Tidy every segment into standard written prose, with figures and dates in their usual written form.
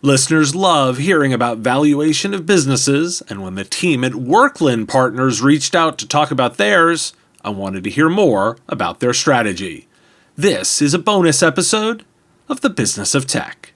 Listeners love hearing about valuation of businesses, and when the team at Worklyn Partners reached out to talk about theirs, I wanted to hear more about their strategy. This is a bonus episode of The Business of Tech.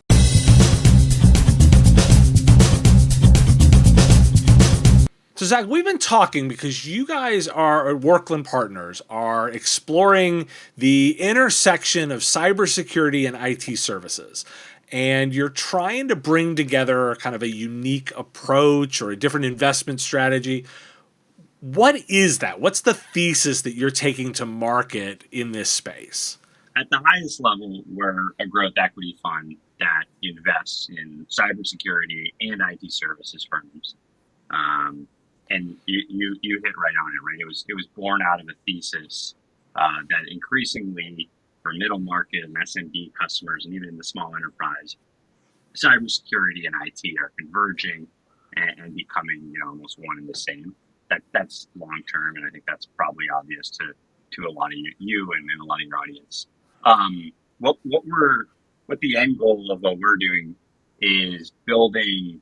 So, Zack, we've been talking because you guys are at Worklyn Partners are exploring the intersection of cybersecurity and IT services. And you're trying to bring together kind of a unique approach or a different investment strategy. What is that? What's the thesis that you're taking to market in this space? At the highest level, we're a growth equity fund that invests in cybersecurity and IT services firms. And you hit right on it, right? It was born out of a thesis that increasingly for middle market and SMB customers, and even in the small enterprise, cybersecurity and IT are converging and becoming, almost one and the same. That's long term, and I think that's probably obvious to a lot of you and a lot of your audience. What the end goal of what we're doing is building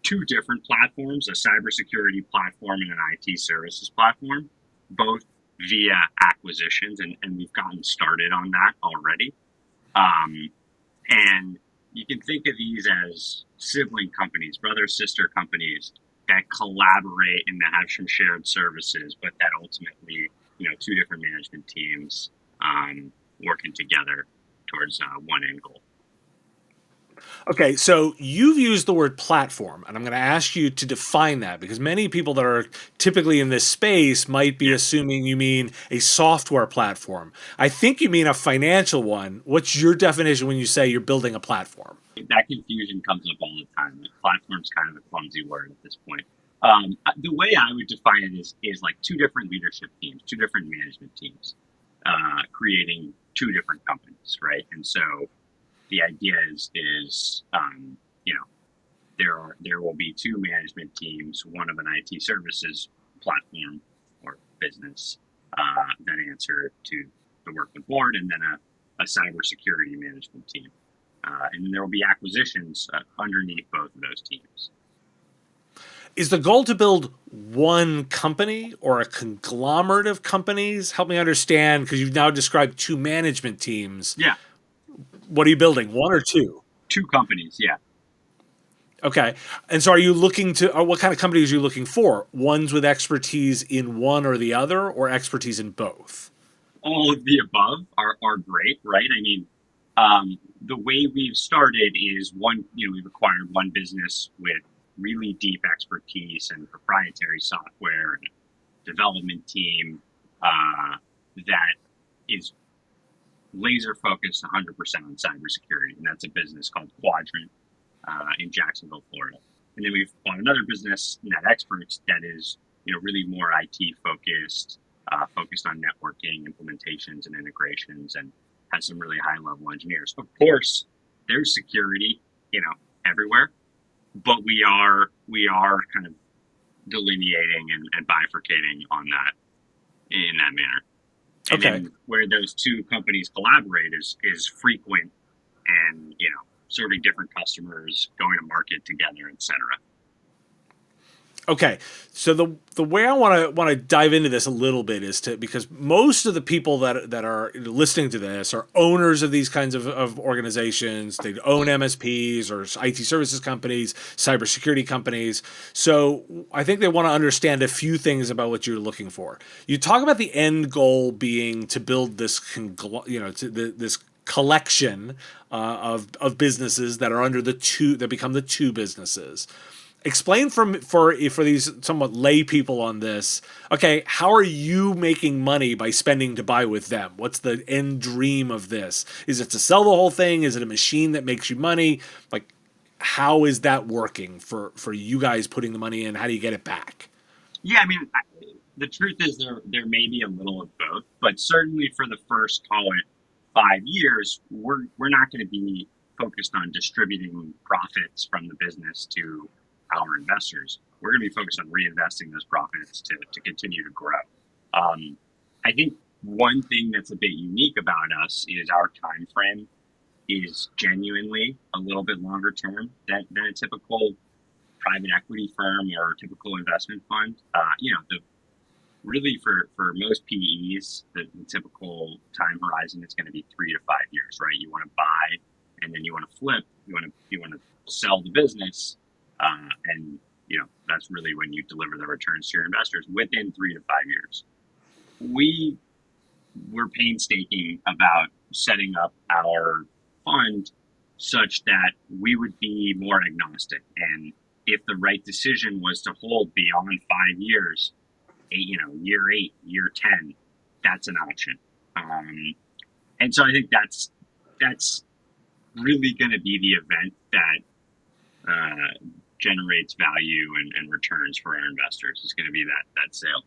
two different platforms: a cybersecurity platform and an IT services platform, both via acquisitions, and we've gotten started on that already. And you can think of these as sibling companies, brother, sister companies that collaborate and that have some shared services, but that ultimately, two different management teams working together towards one end goal. Okay, so you've used the word platform, and I'm going to ask you to define that because many people that are typically in this space might be assuming you mean a software platform. I think you mean a financial one. What's your definition when you say you're building a platform? That confusion comes up all the time. Platform's kind of a clumsy word at this point. The way I would define it is like two different leadership teams, two different management teams, creating two different companies, right? And so the idea is there will be two management teams, one of an IT services platform or business that answer to the Worklyn board, and then a cybersecurity management team. And then there will be acquisitions underneath both of those teams. Is the goal to build one company or a conglomerate of companies? Help me understand, because you've now described two management teams. Yeah. What are you building, one or two? Two companies, yeah. Okay. And so are you looking to, or what kind of companies are you looking for? Ones with expertise in one or the other, or expertise in both? All of the above are great, right? I mean, the way we've started is we've acquired one business with really deep expertise and proprietary software and a development team that is laser focused 100% on cybersecurity, and that's a business called Quadrant in Jacksonville, Florida. And then we've bought another business, Net Experts, that is really more IT focused, focused on networking, implementations, and integrations, and has some really high level engineers. Of course, there's security, everywhere, but we are kind of delineating and bifurcating on that in that manner. And then where those two companies collaborate is frequent and, serving different customers, going to market together, et cetera. Okay, so the way I want to dive into this a little bit is because most of the people that are listening to this are owners of these kinds of organizations. They own MSPs or IT services companies, cybersecurity companies. So I think they want to understand a few things about what you're looking for. You talk about the end goal being to build this this collection of businesses that are under that become the two businesses. Explain for these somewhat lay people on this. Okay, how are you making money by spending to buy with them? What's the end dream of this? Is it to sell the whole thing? Is it a machine that makes you money? Like, how is that working for you guys putting the money in? How do you get it back? Yeah, I mean, the truth is there may be a little of both, but certainly for the first, call it 5 years, we're not going to be focused on distributing profits from the business to our investors. We're going to be focused on reinvesting those profits to continue to grow. I think one thing that's a bit unique about us is our time frame is genuinely a little bit longer term than a typical private equity firm or typical investment fund. The really for most PEs, the typical time horizon is going to be 3 to 5 years, right? You want to buy, and then you want to flip. You want to sell the business, and that's really when you deliver the returns to your investors within 3 to 5 years. We were painstaking about setting up our fund such that we would be more agnostic, and if the right decision was to hold beyond 5 years, year 8, year 10, that's an option. And so I think that's really going to be the event that generates value and returns for our investors. Is going to be that sale.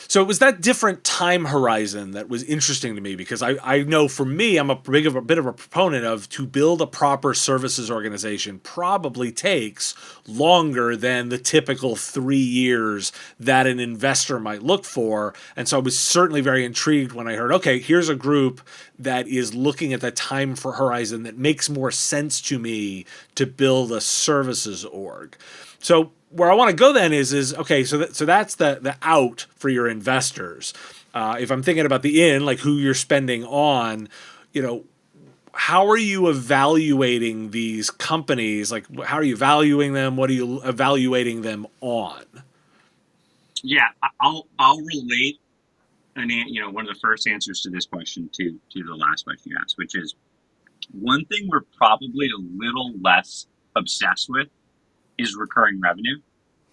So it was that different time horizon that was interesting to me, because I know for me, I'm a bit of a proponent of, to build a proper services organization probably takes longer than the typical 3 years that an investor might look for. And so I was certainly very intrigued when I heard, okay, here's a group that is looking at the time for horizon that makes more sense to me to build a services org. So where I want to go then is okay. So that's the out for your investors. If I'm thinking about the in, like who you're spending on, how are you evaluating these companies? Like, how are you valuing them? What are you evaluating them on? Yeah, I'll relate one of the first answers to this question to the last question you asked, which is one thing we're probably a little less obsessed with is recurring revenue,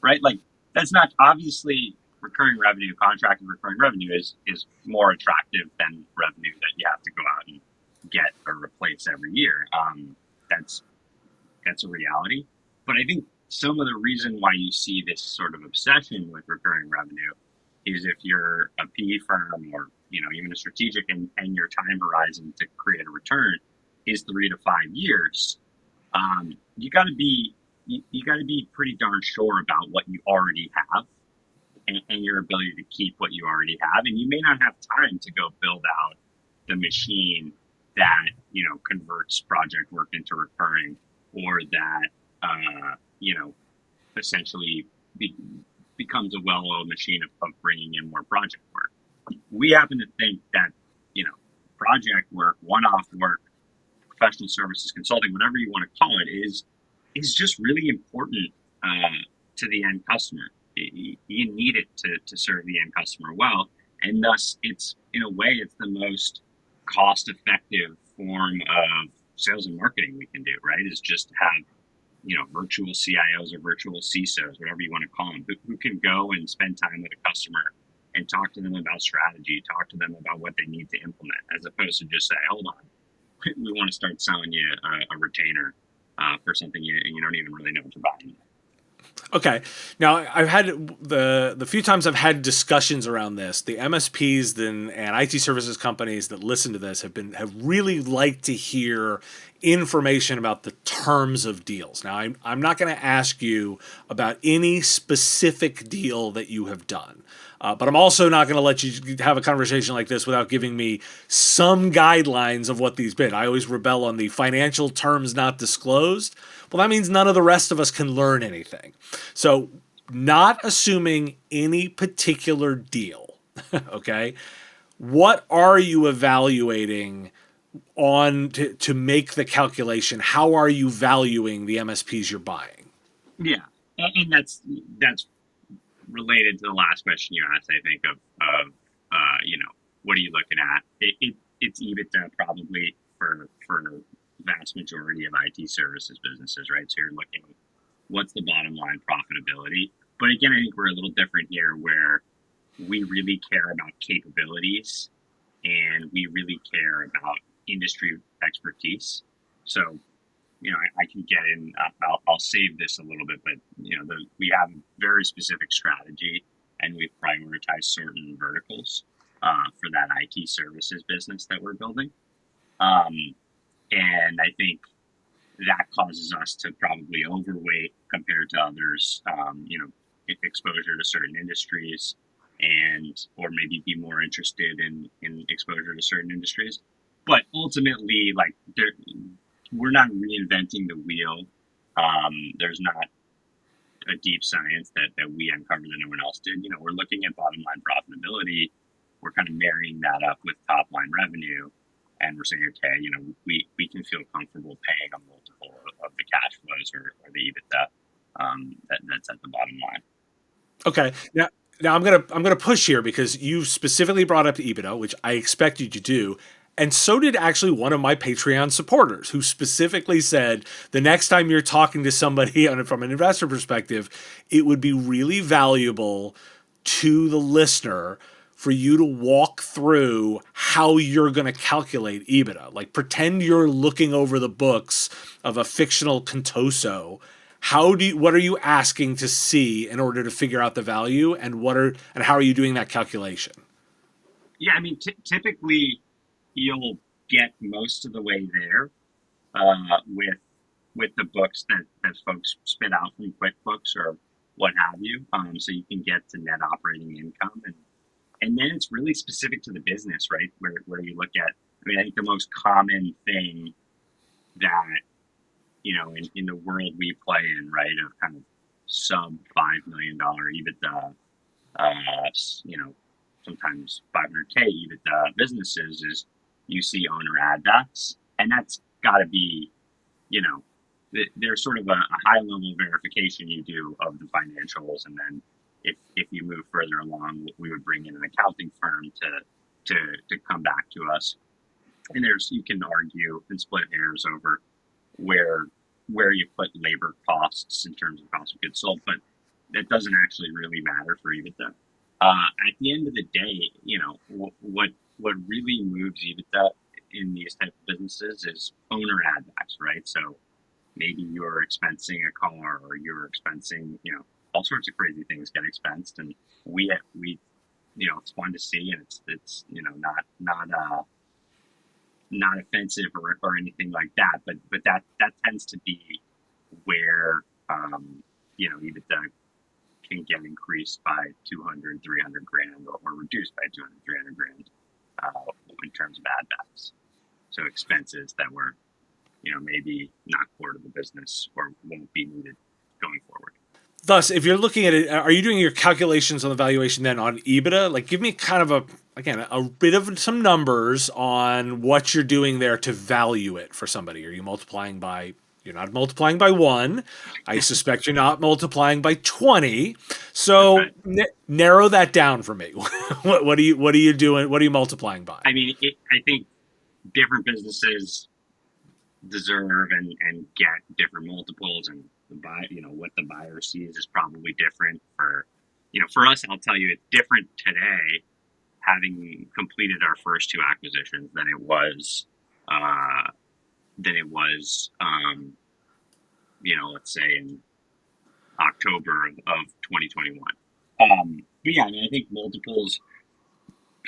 right? Like, that's not obviously recurring revenue, contracted recurring revenue is more attractive than revenue that you have to go out and get or replace every year. That's a reality. But I think some of the reason why you see this sort of obsession with recurring revenue is if you're a PE firm or even a strategic, and your time horizon to create a return is 3 to 5 years, you got to be pretty darn sure about what you already have and your ability to keep what you already have. And you may not have time to go build out the machine that, converts project work into recurring, or that, essentially becomes a well-oiled machine of bringing in more project work. We happen to think that, project work, one-off work, professional services, consulting, whatever you want to call it, is just really important to the end customer. You need it to serve the end customer well, and thus it's, in a way, it's the most cost-effective form of sales and marketing we can do, right? Is just have virtual CIOs or virtual CISOs, whatever you want to call them, who can go and spend time with a customer and talk to them about strategy, talk to them about what they need to implement, as opposed to just say, hold on, we want to start selling you a retainer for something you don't even really know what you're buying. Okay. Now, I've had the few times I've had discussions around this, the MSPs and IT services companies that listen to this have really liked to hear information about the terms of deals. Now, I'm not going to ask you about any specific deal that you have done. But I'm also not going to let you have a conversation like this without giving me some guidelines of what these been. I always rebel on the financial terms not disclosed. Well, that means none of the rest of us can learn anything. So, not assuming any particular deal, okay? What are you evaluating on to make the calculation? How are you valuing the MSPs you're buying? Yeah, and that's related to the last question you asked, I think, of what are you looking at? It's Ebitda probably for vast majority of IT services businesses, right? So you're looking, what's the bottom line profitability? But again, I think we're a little different here, where we really care about capabilities and we really care about industry expertise. So, I can get in, I'll save this a little bit, but, we have a very specific strategy, and we've prioritized certain verticals for that IT services business that we're building. And I think that causes us to probably overweight compared to others, exposure to certain industries, or maybe be more interested in exposure to certain industries. but ultimately, like, we're not reinventing the wheel. There's not a deep science that we uncovered that no one else did. You know, we're looking at bottom line profitability. We're kind of marrying that up with top line revenue. And we're saying, okay, you know, we can feel comfortable paying a multiple of the cash flows or the EBITDA that's at the bottom line. Okay. Now I'm gonna push here because you specifically brought up Ebitda, which I expect you to do. And so did actually one of my Patreon supporters who specifically said the next time you're talking to somebody from an investor perspective, it would be really valuable to the listener for you to walk through how you're going to calculate EBITDA. Like pretend you're looking over the books of a fictional Contoso. What are you asking to see in order to figure out the value, and how are you doing that calculation? Yeah, I mean, typically you'll get most of the way there with the books that folks spit out from QuickBooks or what have you. So you can get to net operating income, and then it's really specific to the business, right? Where you look at, I mean, I think the most common thing that, you know, in the world we play in, right, of kind of sub $5 million EBITDA, you know, sometimes 500K EBITDA businesses, is you see owner add backs, and that's got to be, you know, there's sort of a high level verification you do of the financials, and then if you move further along, we would bring in an accounting firm to come back to us. And you can argue and split hairs over where you put labor costs in terms of cost of goods sold, but that doesn't actually really matter for EBITDA. At the end of the day, you know, what really moves EBITDA in these type of businesses is owner add backs, right? So maybe you're expensing a car, or you're expensing, you know, all sorts of crazy things get expensed, and we you know, it's fun to see, and it's you know, not offensive or anything like that, but that tends to be where you know, EBITDA can get increased by 200, 300 grand, or reduced by 200, 300 grand in terms of add backs. So expenses that were, you know, maybe not core to the business or won't be needed going forward. Thus, if you're looking at it, are you doing your calculations on the valuation then on EBITDA? Like, give me kind of a bit of some numbers on what you're doing there to value it for somebody. Are you multiplying by? You're not multiplying by 1. I suspect you're not multiplying by 20. So right. Narrow that down for me. What are you doing? What are you multiplying by? I mean, I think different businesses deserve and get different multiples, and you know, what the buyer sees is probably different. You know, for us, I'll tell you, it's different today, having completed our first 2 acquisitions, than it was you know, let's say in October of 2021. But yeah, I mean, I think multiples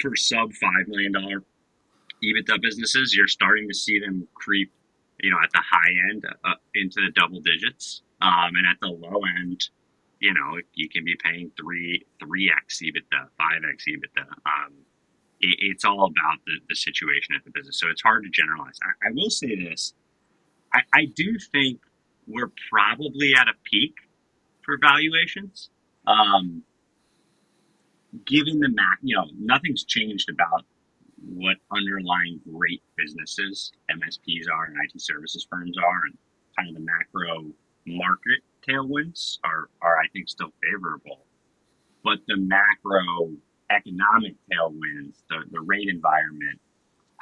for sub $5 million EBITDA businesses, you're starting to see them creep, you know, at the high end into the double digits, and at the low end, you know, you can be paying 3x EBITDA, 5x EBITDA. It's all about the situation at the business, so it's hard to generalize. I will say this: I do think we're probably at a peak for valuations. Given the you know, nothing's changed about what underlying great businesses, MSPs are, and IT services firms are, and kind of the macro market tailwinds are I think still favorable. But the macro economic tailwinds, the rate environment,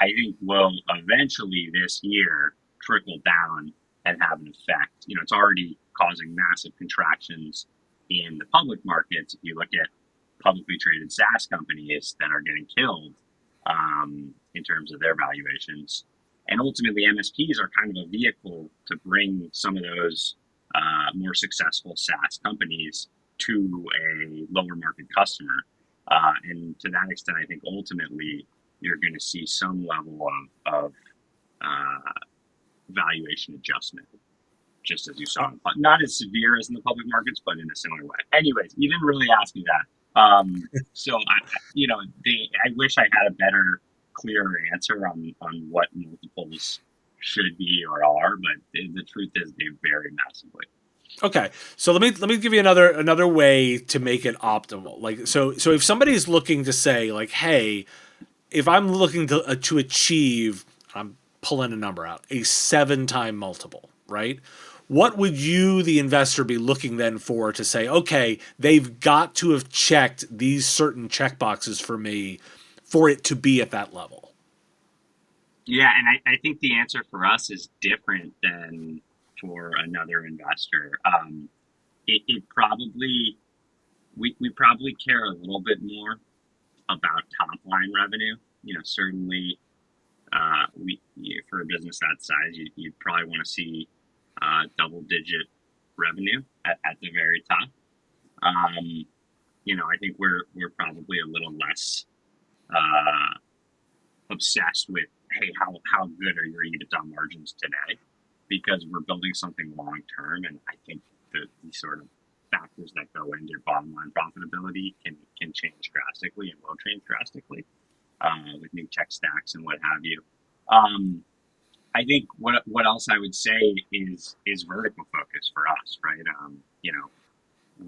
I think will eventually this year trickle down and have an effect. You know, it's already causing massive contractions in the public markets. If you look at publicly traded SaaS companies that are getting killed in terms of their valuations. And ultimately, MSPs are kind of a vehicle to bring some of those more successful SaaS companies to a lower market customer. And to that extent, I think ultimately you're going to see some level of valuation adjustment, just as you saw. Not as severe as in the public markets, but in a similar way. Anyways, you didn't really ask me that. So, you know, I wish I had a better clearer answer on what multiples should be or are, but the truth is they vary massively. Okay, so let me give you another way to make it optimal. Like so if somebody's looking to say like, hey, if I'm looking to achieve, I'm pulling a number out, a 7-time multiple, right? What would you, the investor, be looking then for to say, okay, they've got to have checked these certain checkboxes for me for it to be at that level? Yeah, and I think the answer for us is different than for another investor. It probably we probably care a little bit more about top line revenue. Certainly, for a business that size, you'd probably want to see double digit revenue at the very top. I think we're probably a little less obsessed with, hey, how good are your EBITDA margins today, because we're building something long term, and I think the sort of factors that go into bottom line profitability can change drastically and will change drastically with new tech stacks and what have you. I think what else I would say is vertical focus for us, right?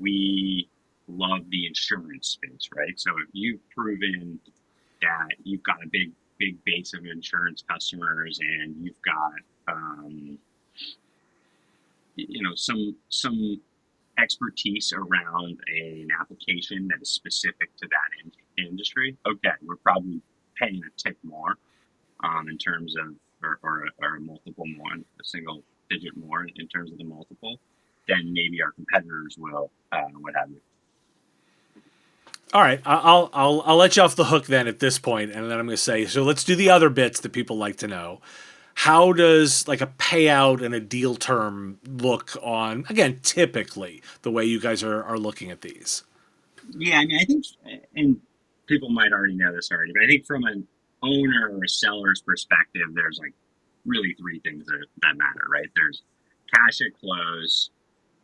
We love the insurance space, right? So if you've proven that you've got a big base of insurance customers, and you've got some expertise around an application that is specific to that industry, okay, we're probably paying a tick more in terms of, or a multiple more, a single digit more in terms of the multiple than maybe our competitors will, what have you. All right, I'll let you off the hook then at this point, and then I'm going to say, so let's do the other bits that people like to know. How does like a payout and a deal term look on, again, typically the way you guys are looking at these? Yeah, I mean, I think, and people might already know this already, but I think from an owner or a seller's perspective, there's like really three things that matter, right? There's cash at close,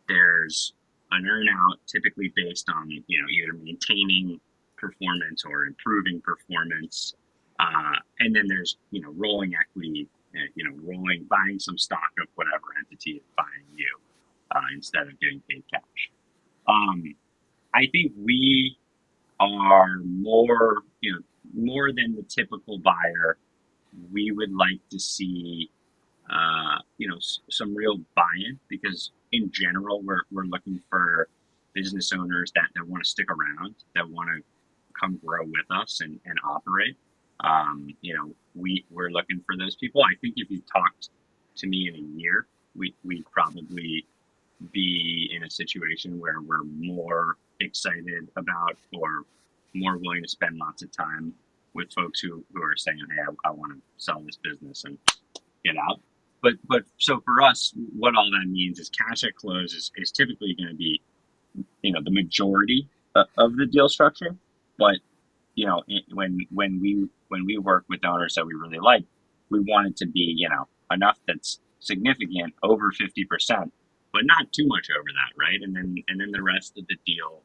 there's an earnout typically based on, either maintaining performance or improving performance, and then there's, rolling equity, buying some stock of whatever entity is buying you instead of getting paid cash. I think we are more than the typical buyer. We would like to see, some real buy-in, because in general, we're looking for business owners that want to stick around, that want to come grow with us and operate. We're looking for those people. I think if you talked to me in a year, we'd probably be in a situation where we're more excited about, or more willing to spend lots of time with folks who are saying, hey, I want to sell this business and get out. But so for us, what all that means is cash at close is typically going to be, the majority of the deal structure. But when we work with owners that we really like, we want it to be, enough that's significant, over 50%, but not too much over that, right? And then the rest of the deal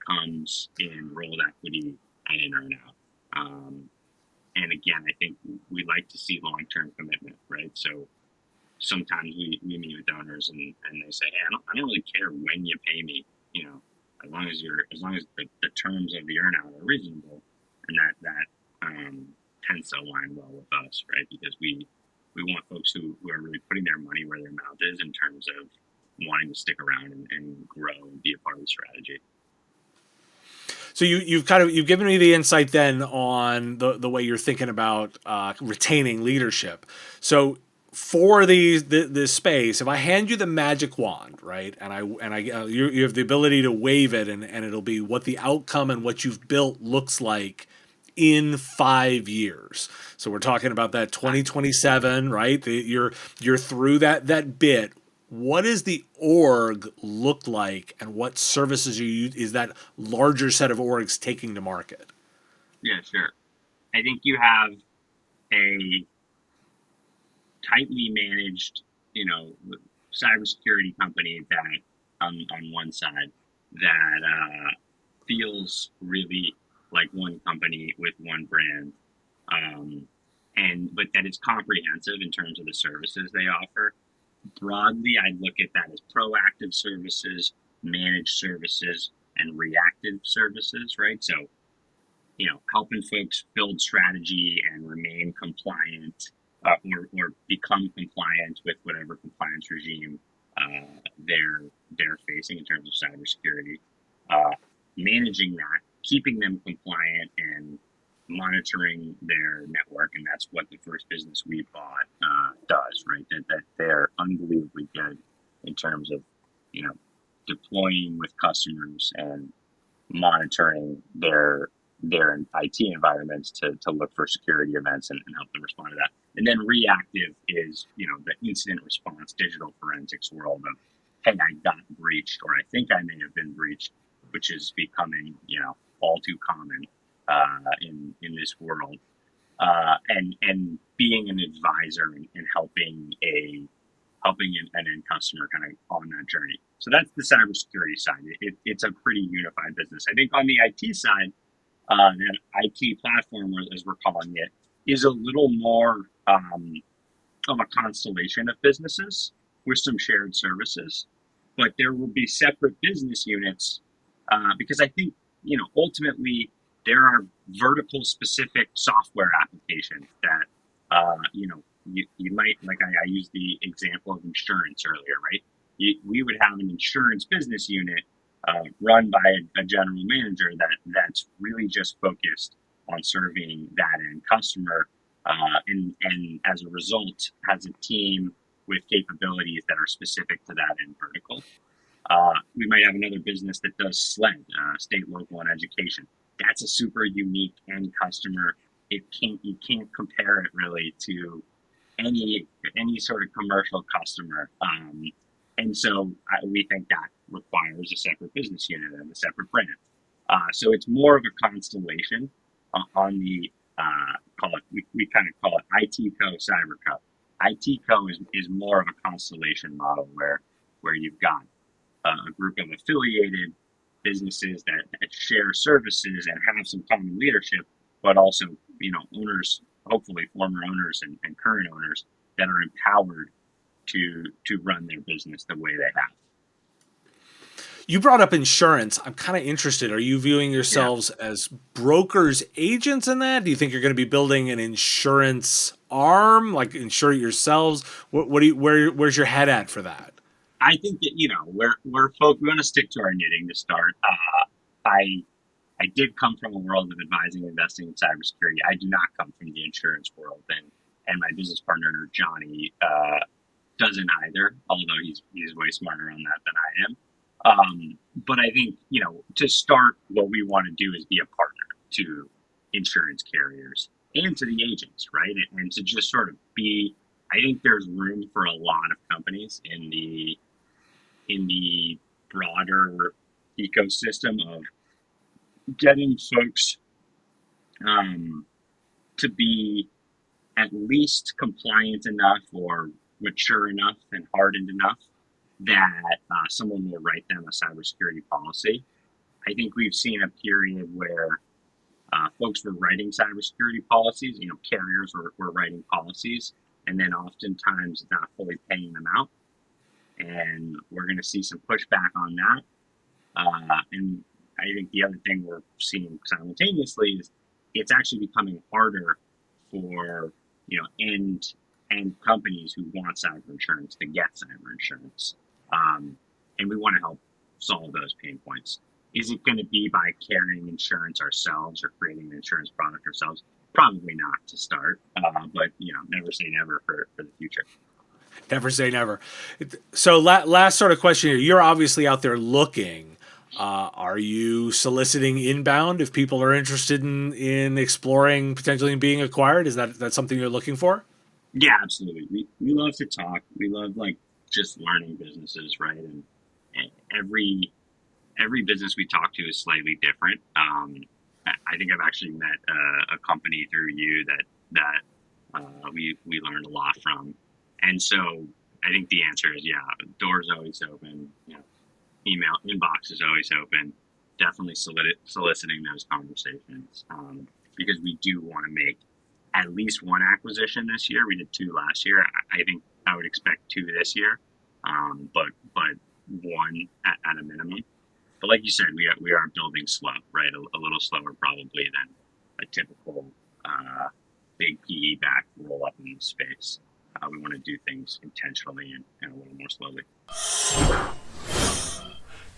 comes in rolled equity and in earnout. And again, I think we like to see long-term commitment, right? So sometimes we meet with owners and they say, hey, I don't really care when you pay me, as long as the terms of the earnout are reasonable, and that tends to align well with us, right? Because we want folks who are really putting their money where their mouth is in terms of wanting to stick around and grow and be a part of the strategy. So you've given me the insight then on the way you're thinking about retaining leadership. So for this space, if I hand you the magic wand, right, and you have the ability to wave it, and it'll be what the outcome and what you've built looks like in 5 years. So we're talking about that 2027, right? You're through that bit. What does the org look like, and what services is that larger set of orgs taking to market? Yeah, sure. I think you have a tightly managed, cybersecurity company that on one side that feels really like one company with one brand, But that it's comprehensive in terms of the services they offer. Broadly, I'd look at that as proactive services, managed services, and reactive services, right? So, helping folks build strategy and remain compliant, or become compliant with whatever compliance regime they're facing in terms of cybersecurity. Managing that, keeping them compliant, and monitoring their network, and that's what the first business we bought does, right? That they're unbelievably good in terms of deploying with customers and monitoring their IT environments to look for security events and help them respond to that. And then reactive is the incident response, digital forensics world of, hey, I got breached, or I think I may have been breached, which is becoming all too common in this world, and being an advisor and helping an end customer kind of on that journey. So that's the cybersecurity side. It's a pretty unified business. I think on the IT side, that IT platform, as we're calling it, is a little more of a constellation of businesses with some shared services, but there will be separate business units because I think ultimately there are vertical specific software applications that you might, like I used the example of insurance earlier, right? We would have an insurance business unit run by a general manager that's really just focused on serving that end customer, and as a result has a team with capabilities that are specific to that end vertical. We might have another business that does SLED, state, local, and education. That's a super unique end customer. You can't compare it really to any sort of commercial customer. And so we think that requires a separate business unit and a separate brand. So it's more of a constellation on the we kind of call it IT Co, Cyber Co. IT Co is more of a constellation model where you've got a group of affiliated businesses that share services and have some common leadership, but also owners, hopefully former owners and current owners that are empowered to run their business the way they have. You brought up insurance. I'm kind of interested. Are you viewing yourselves as brokers, agents in that? Do you think you're going to be building an insurance arm, like insure it yourselves? Where's your head at for that? I think that we're folks. We want to stick to our knitting to start. I did come from a world of advising and investing in cybersecurity. I do not come from the insurance world, and my business partner Johnny doesn't either. Although he's way smarter on that than I am. But I think, to start, what we want to do is be a partner to insurance carriers and to the agents, right? And to just sort of be, I think there's room for a lot of companies in the broader ecosystem of getting folks to be at least compliant enough or mature enough and hardened enough that someone will write them a cybersecurity policy. I think we've seen a period where folks were writing cybersecurity policies, carriers were writing policies, and then oftentimes not fully paying them out. And we're going to see some pushback on that. And I think the other thing we're seeing simultaneously is it's actually becoming harder for end companies who want cyber insurance to get cyber insurance. And we want to help solve those pain points. Is it going to be by carrying insurance ourselves or creating an insurance product ourselves? Probably not to start, but never say never for the future. Never say never. So last sort of question here. You're obviously out there looking. Are you soliciting inbound if people are interested in exploring potentially being acquired? Is that something you're looking for? Yeah, absolutely. We love to talk. We love just learning businesses, right? And every business we talk to is slightly different. I think I've actually met a company through you that we learned a lot from, and so I think the answer is door's always open. Email inbox is always open. Definitely soliciting those conversations because we do want to make at least one acquisition this year. We did 2 last year. I think I would expect 2 this year, but one at a minimum. But like you said, we are building slow, right? A little slower probably than a typical big PE back roll up in the space. We want to do things intentionally and a little more slowly.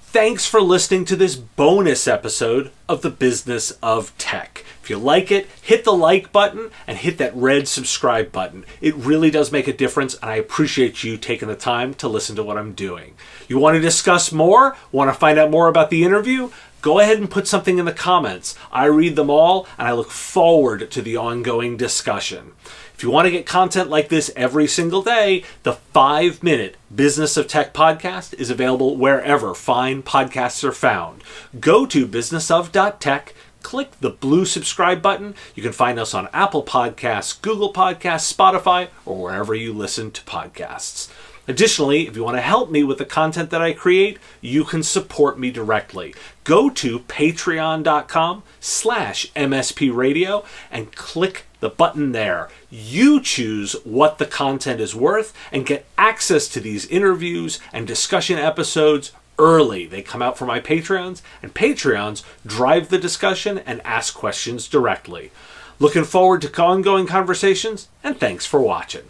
Thanks for listening to this bonus episode of The Business of Tech. If you like it, hit the like button and hit that red subscribe button. It really does make a difference, and I appreciate you taking the time to listen to what I'm doing. You want to discuss more? Want to find out more about the interview? Go ahead and put something in the comments. I read them all, and I look forward to the ongoing discussion. If you want to get content like this every single day, the 5-minute Business of Tech podcast is available wherever fine podcasts are found. Go to businessof.tech, click the blue subscribe button. You can find us on Apple Podcasts, Google Podcasts, Spotify, or wherever you listen to podcasts. Additionally, if you want to help me with the content that I create, you can support me directly. Go to patreon.com/MSP radio and click the button there. You choose what the content is worth and get access to these interviews and discussion episodes early. They come out for my Patreons, and Patreons drive the discussion and ask questions directly. Looking forward to ongoing conversations, and thanks for watching.